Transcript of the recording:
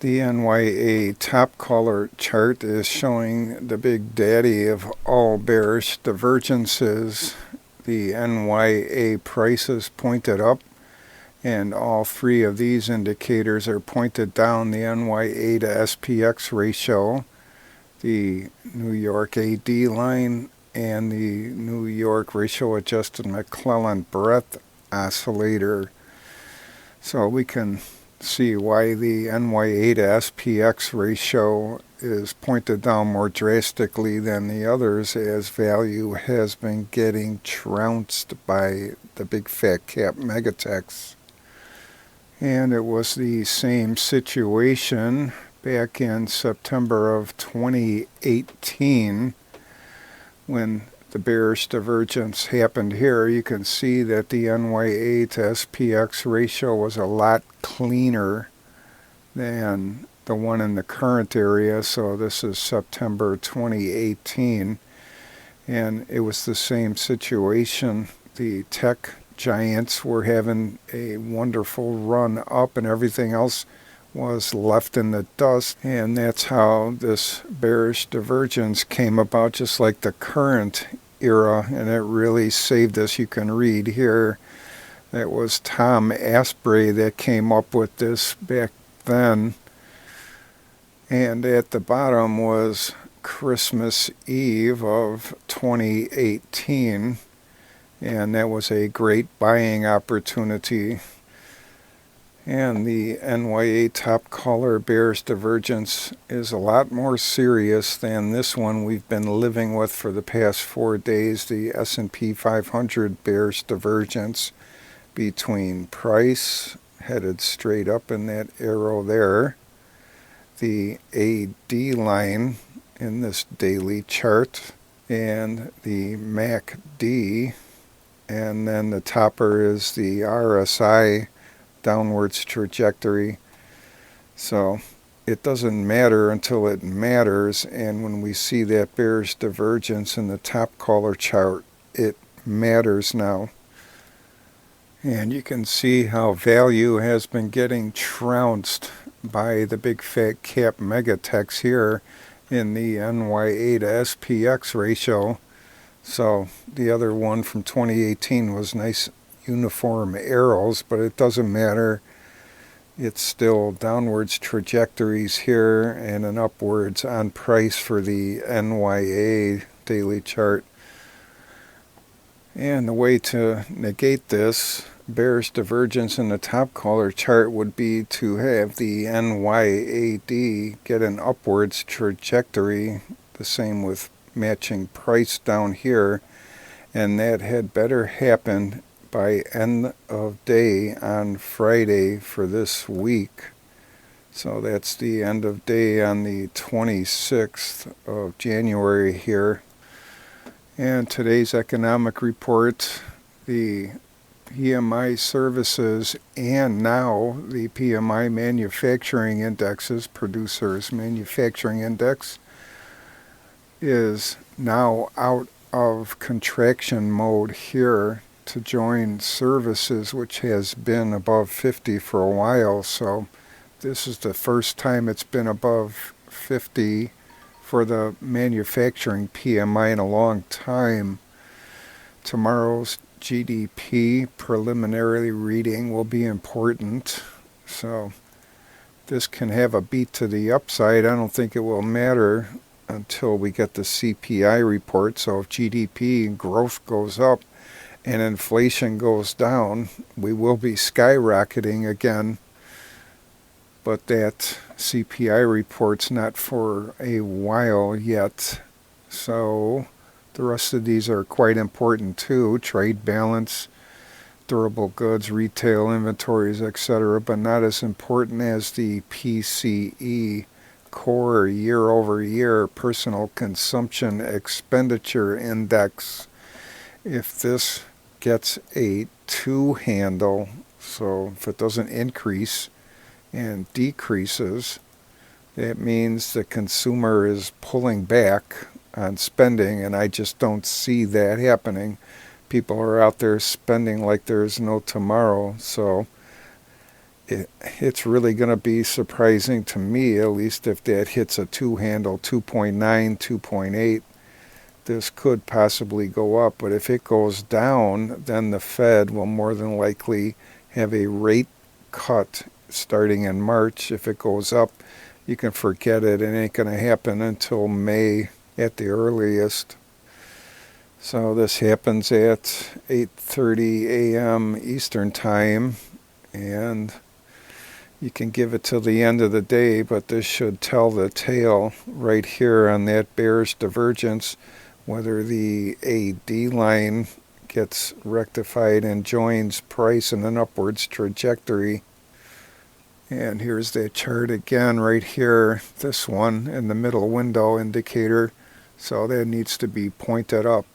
The NYA top color chart is showing the big daddy of all bearish divergences. The NYA prices pointed up, and all three of these indicators are pointed down. The NYA to SPX ratio, the New York AD line, and the New York ratio adjusted McClellan breadth oscillator. So we can see why the NYA to SPX ratio is pointed down more drastically than the others, as value has been getting trounced by the big fat cap megatechs. And it was the same situation back in September of 2018 when the bearish divergence happened here. You can see that the NYA to SPX ratio was a lot cleaner than the one in the current area. So this is September 2018, and it was the same situation. The tech giants were having a wonderful run up, and everything else was left in the dust, and that's how this bearish divergence came about, just like the current era, and it really saved us. You can read here, that was Tom Asprey that came up with this back then, and at the bottom was Christmas Eve of 2018, and that was a great buying opportunity. And the NYA top color bearish divergence is a lot more serious than this one we've been living with for the past 4 days. The S&P 500 bearish divergence between price headed straight up in that arrow there, the AD line in this daily chart, and the MACD, and then the topper is the RSI downwards trajectory. So it doesn't matter until it matters, and when we see that bearish divergence in the top color chart, it matters now. And you can see how value has been getting trounced by the big fat cap megatechs here in the NYA to SPX ratio. So the other one from 2018 was nice uniform arrows, but it doesn't matter. It's still downwards trajectories here and an upwards on price for the NYA daily chart. And the way to negate this bearish divergence in the top color chart would be to have the NYAD get an upwards trajectory, the same with matching price down here, and that had better happen by end of day on Friday for this week. So that's the end of day on the 26th of January here. And today's economic report, the PMI services and now the PMI manufacturing indexes, producers manufacturing index, is now out of contraction mode here to join services, which has been above 50 for a while. So this is the first time it's been above 50 for the manufacturing PMI in a long time. Tomorrow's GDP preliminary reading will be important, so this can have a beat to the upside. I don't think it will matter until we get the CPI report. So if GDP growth goes up and inflation goes down, we will be skyrocketing again. But that CPI report's not for a while yet. So the rest of these are quite important too. Trade balance, durable goods, retail inventories, etc., but not as important as the PCE, core year-over-year personal consumption expenditure index. If this gets a 2 handle, so if it doesn't increase and decreases, that means the consumer is pulling back on spending, and I just don't see that happening. People are out there spending like there's no tomorrow. So It's really going to be surprising to me, at least if that hits a 2-handle, 2.9, 2.8. This could possibly go up, but if it goes down, then the Fed will more than likely have a rate cut starting in March. If it goes up, you can forget it. It ain't going to happen until May at the earliest. So this happens at 8:30 a.m. Eastern Time, and you can give it till the end of the day, but this should tell the tale right here on that bearish divergence, whether the AD line gets rectified and joins price in an upwards trajectory. And here's that chart again right here, this one in the middle window indicator. So that needs to be pointed up.